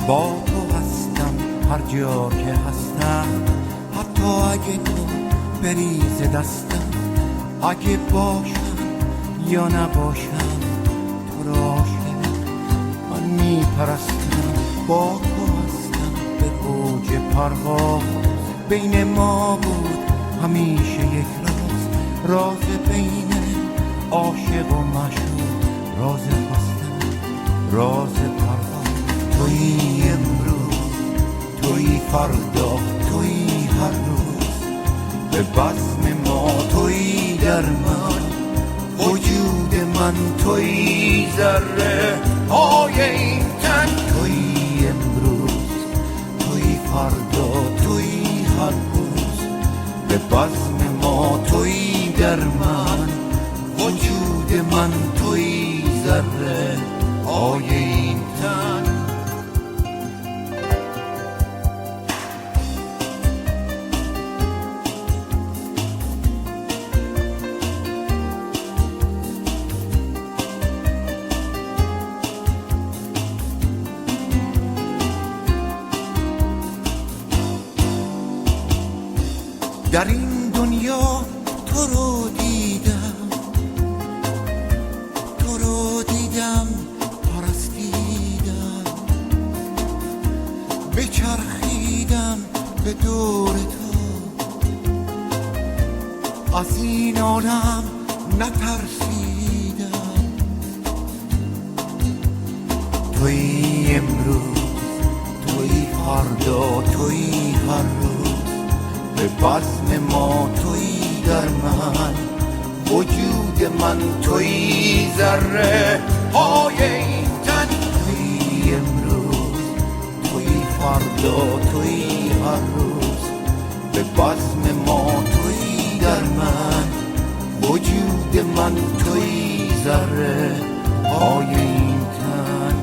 با تو هستم هر جا که هستم، حتی اگه تو بریز دستم. اگه باشم یا نباشم تو را عاشق من میپرستم. با تو هستم به اوج پرواز، بین ما بود همیشه یک راز بین عاشق و معشوق، راز خواستن، راز پرواز. تویی امروز، تویی فردا، تویی هر روز، به بزم ما تویی در من، وجود من تویی ذره های این تن. تویی امروز، تویی فردا، تویی هر روز، به بزم ما تویی در من، وجود من تویی ذره های این تن. در این دنیا تو رو دیدم، تو رو دیدم، پرستیدم، بچرخیدم به دور تو، از این عالم نترسیدم. تویی امروز، تویی فردا، تویی هر روز، به بزم ما تویی در من، وجود من تویی ذره های این تن. تویی امروز، تویی فردا، تویی هر روز، به بزم ما تویی در من، وجود من تویی ذره های این تن.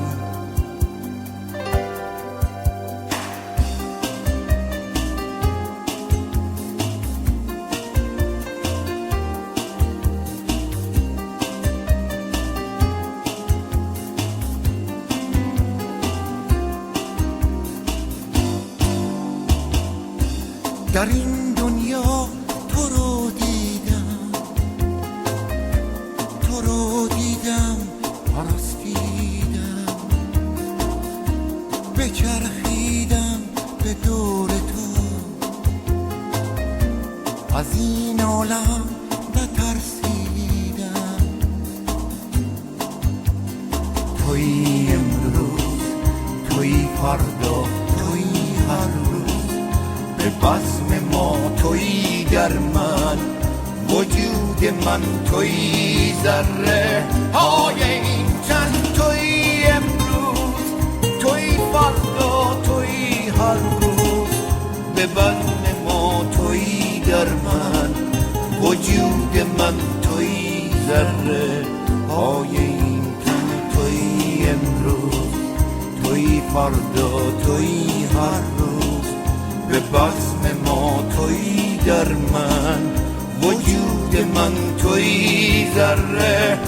در این دنیا تو رو دیدم، تو رو دیدم، پرستیدم، بچرخیدم به دور تو، از این عالم نترسیدم. تویی امروز، تویی فردا، تویی هر روز، به بزم ما تویی در من، وجود من تویی ذره های این تن. تویی امروز، تویی فردا، تویی هر روز، به بزم ما تویی در من، وجود من تویی ذره های این تن. تویی امروز، تویی فردا، تویی هر روز، به بزم ما تویی در من، وجود من تویی ذره